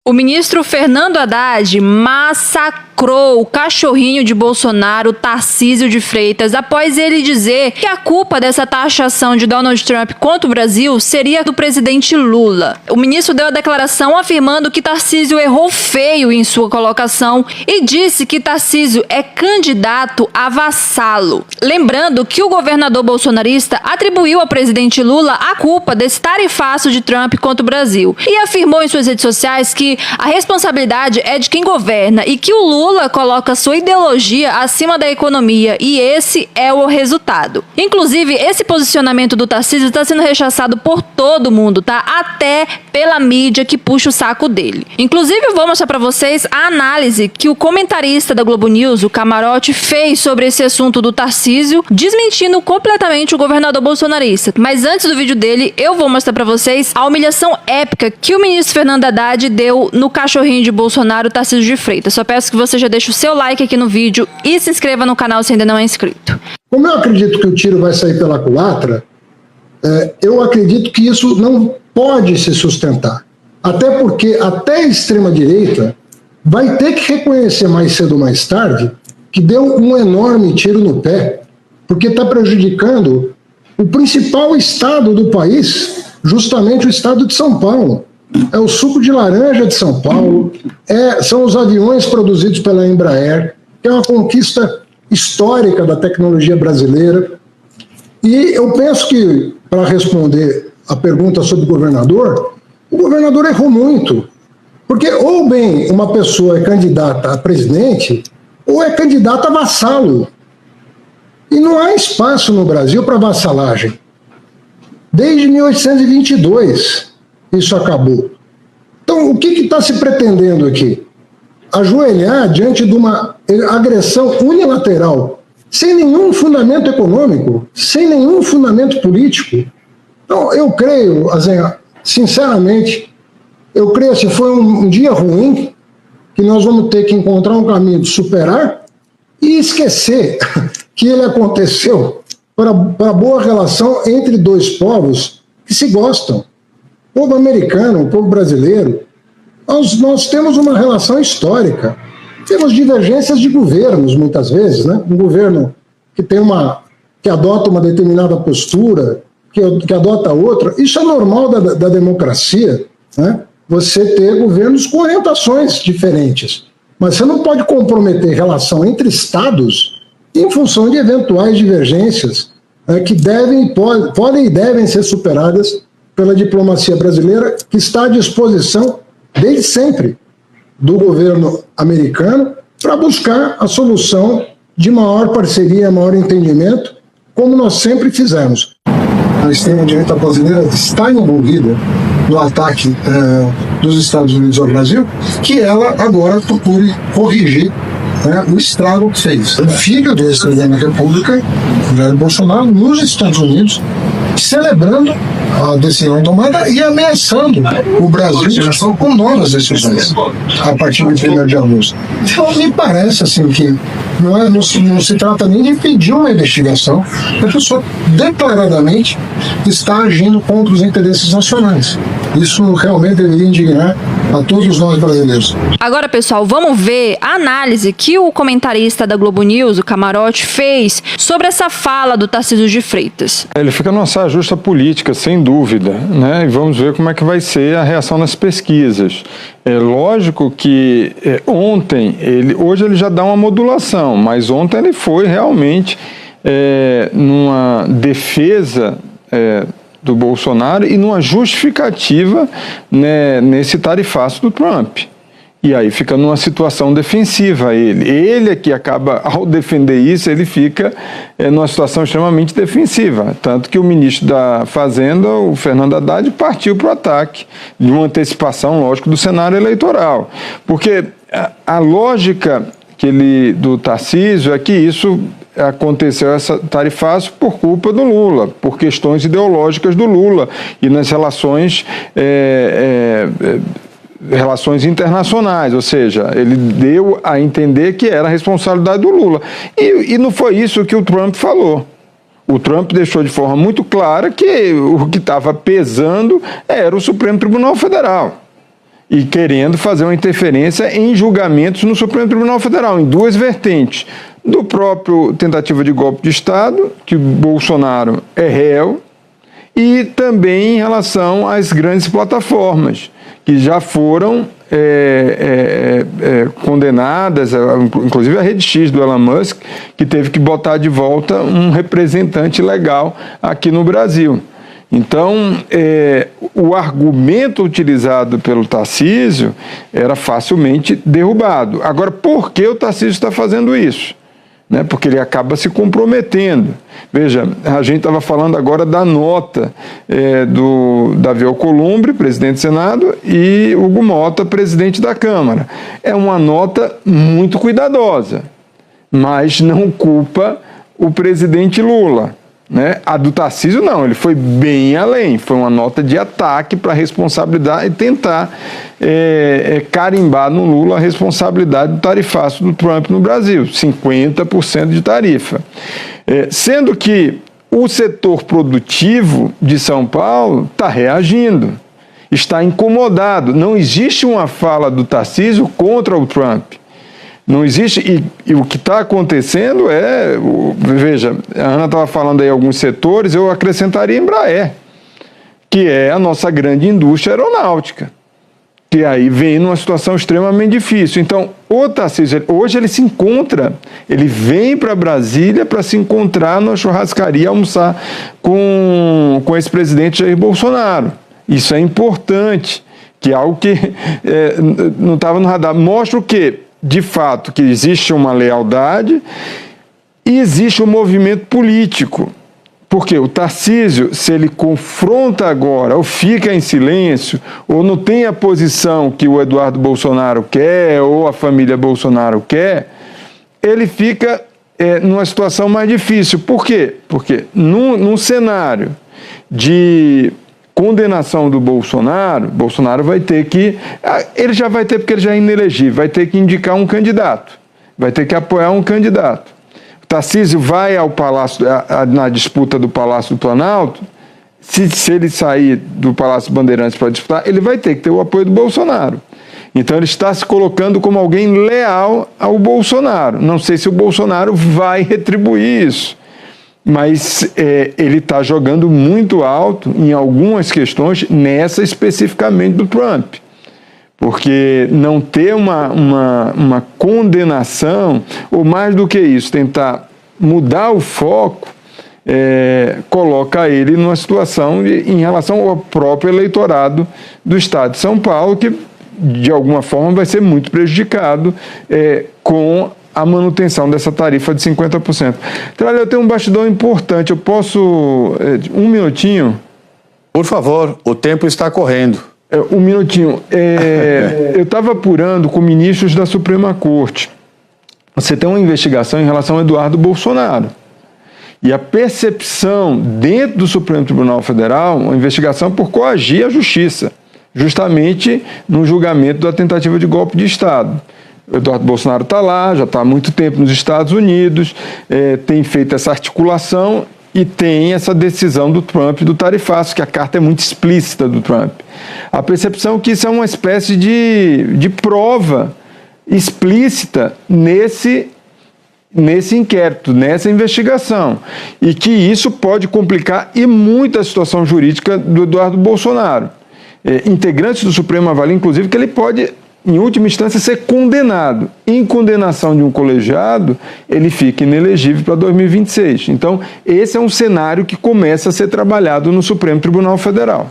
O ministro Fernando Haddad massacrou o cachorrinho de Bolsonaro, Tarcísio de Freitas, após ele dizer que a culpa dessa taxação de Donald Trump contra o Brasil seria do presidente Lula. O ministro deu a declaração afirmando que Tarcísio errou feio em sua colocação e disse que Tarcísio é candidato a vassalo. Lembrando que o governador bolsonarista atribuiu ao presidente Lula a culpa desse tarifaço de Trump contra o Brasil e afirmou em suas redes sociais que a responsabilidade é de quem governa e que o Lula coloca sua ideologia acima da economia e esse é o resultado. Inclusive, esse posicionamento do Tarcísio está sendo rechaçado por todo mundo, tá? Até pela mídia que puxa o saco dele. Inclusive, eu vou mostrar para vocês a análise que o comentarista da Globo News, o Camarote, fez sobre esse assunto do Tarcísio, desmentindo completamente o governador bolsonarista. Mas antes do vídeo dele, eu vou mostrar para vocês a humilhação épica que o ministro Fernando Haddad deu no cachorrinho de Bolsonaro, Tarcísio de Freitas. Só peço que você já deixe o seu like aqui no vídeo e se inscreva no canal se ainda não é inscrito. Como eu acredito que o tiro vai sair pela culatra, eu acredito que isso não pode se sustentar. Até porque até a extrema-direita vai ter que reconhecer mais cedo ou mais tarde que deu um enorme tiro no pé, porque está prejudicando o principal estado do país, justamente o estado de São Paulo. É o suco de laranja de São Paulo, são os aviões produzidos pela Embraer, que é uma conquista histórica da tecnologia brasileira. E eu penso que, para responder a pergunta sobre o governador errou muito. Porque ou bem uma pessoa é candidata a presidente, ou é candidata a vassalo. E não há espaço no Brasil para vassalagem. Desde 1822 isso acabou. Então, o que está se pretendendo aqui? Ajoelhar diante de uma agressão unilateral, sem nenhum fundamento econômico, sem nenhum fundamento político. Então, eu creio, Azenha, sinceramente, eu creio que foi um dia ruim, que nós vamos ter que encontrar um caminho de superar e esquecer que ele aconteceu para a boa relação entre dois povos que se gostam. O povo americano, o povo brasileiro, nós temos uma relação histórica. Temos divergências de governos, muitas vezes, né? Um governo que adota uma determinada postura, que adota outra. Isso é normal da democracia, né? Você ter governos com orientações diferentes. Mas você não pode comprometer relação entre estados em função de eventuais divergências, né, que podem e devem ser superadas pela diplomacia brasileira, que está à disposição, desde sempre, do governo americano, para buscar a solução de maior parceria, maior entendimento, como nós sempre fizemos. A extrema-direita brasileira está envolvida no ataque dos Estados Unidos ao Brasil, que ela agora procure corrigir o estrago que fez. O filho do ex-presidente da República, Jair Bolsonaro, nos Estados Unidos, celebrando a decisão tomada e ameaçando o Brasil com novas decisões a partir de 1º de agosto. Então, me parece assim que não se trata nem de impedir uma investigação, a pessoa declaradamente está agindo contra os interesses nacionais. Isso realmente deveria indignar a todos nós brasileiros. Agora, pessoal, vamos ver a análise que o comentarista da Globo News, o Camarote, fez sobre essa fala do Tarcísio de Freitas. Ele fica numa saia justa política, sem dúvida, né? E vamos ver como é que vai ser a reação nas pesquisas. É lógico que hoje ele já dá uma modulação, mas ontem ele foi realmente numa defesa do Bolsonaro e numa justificativa, né, nesse tarifaço do Trump. E aí fica numa situação defensiva ele é que acaba, ao defender isso, ele fica numa situação extremamente defensiva, tanto que o ministro da Fazenda, o Fernando Haddad, partiu para o ataque, de uma antecipação, lógico, do cenário eleitoral, porque a lógica do Tarcísio é que isso aconteceu, essa tarifaço, por culpa do Lula, por questões ideológicas do Lula e nas relações internacionais, ou seja, ele deu a entender que era a responsabilidade do Lula. E não foi isso que o Trump falou. O Trump deixou de forma muito clara que o que estava pesando era o Supremo Tribunal Federal. e querendo fazer uma interferência em julgamentos no Supremo Tribunal Federal, em duas vertentes. Do próprio tentativa de golpe de Estado, que Bolsonaro é réu, e também em relação às grandes plataformas, que já foram condenadas, inclusive a Rede X do Elon Musk, que teve que botar de volta um representante legal aqui no Brasil. Então, o argumento utilizado pelo Tarcísio era facilmente derrubado. Agora, por que o Tarcísio está fazendo isso? Porque ele acaba se comprometendo. Veja, a gente estava falando agora da nota do Davi Alcolumbre, presidente do Senado, e Hugo Mota, presidente da Câmara. É uma nota muito cuidadosa, mas não culpa o presidente Lula. A do Tarcísio não, ele foi bem além, foi uma nota de ataque para a responsabilidade e tentar carimbar no Lula a responsabilidade do tarifaço do Trump no Brasil, 50% de tarifa. Sendo que o setor produtivo de São Paulo está reagindo, está incomodado, não existe uma fala do Tarcísio contra o Trump. Não existe, e o que está acontecendo veja, a Ana estava falando aí alguns setores, eu acrescentaria Embraer, que é a nossa grande indústria aeronáutica, que aí vem numa situação extremamente difícil. Então, o Tarcísio, hoje ele vem para Brasília para se encontrar na churrascaria, almoçar com esse presidente Jair Bolsonaro. Isso é importante, que é algo que não estava no radar. Mostra o quê? De fato, que existe uma lealdade e existe um movimento político. Porque o Tarcísio, se ele confronta agora, ou fica em silêncio, ou não tem a posição que o Eduardo Bolsonaro quer, ou a família Bolsonaro quer, ele fica numa situação mais difícil. Por quê? Porque num cenário de condenação do Bolsonaro vai ter que... Ele já vai ter, porque ele já é inelegível, vai ter que indicar um candidato, vai ter que apoiar um candidato. O Tarcísio vai ao Palácio, na disputa do Palácio do Planalto, se ele sair do Palácio Bandeirantes para disputar, ele vai ter que ter o apoio do Bolsonaro. Então ele está se colocando como alguém leal ao Bolsonaro. Não sei se o Bolsonaro vai retribuir isso, mas ele está jogando muito alto em algumas questões, nessa especificamente do Trump. Porque não ter uma condenação, ou mais do que isso, tentar mudar o foco, coloca ele numa situação em relação ao próprio eleitorado do Estado de São Paulo, que de alguma forma vai ser muito prejudicado com a manutenção dessa tarifa de 50%. Tralha, eu tenho um bastidor importante, eu posso... um minutinho? Por favor, o tempo está correndo. Um minutinho. Eu estava apurando com ministros da Suprema Corte. Você tem uma investigação em relação ao Eduardo Bolsonaro. E a percepção dentro do Supremo Tribunal Federal, uma investigação por coagir a justiça, justamente no julgamento da tentativa de golpe de Estado. O Eduardo Bolsonaro está lá, já está há muito tempo nos Estados Unidos, tem feito essa articulação e tem essa decisão do Trump do tarifaço, que a carta é muito explícita do Trump. A percepção é que isso é uma espécie de prova explícita nesse inquérito, nessa investigação, e que isso pode complicar e muito a situação jurídica do Eduardo Bolsonaro. Integrantes do Supremo avaliam, inclusive, que ele pode, em última instância, ser condenado. Em condenação de um colegiado, ele fica inelegível para 2026. Então, esse é um cenário que começa a ser trabalhado no Supremo Tribunal Federal.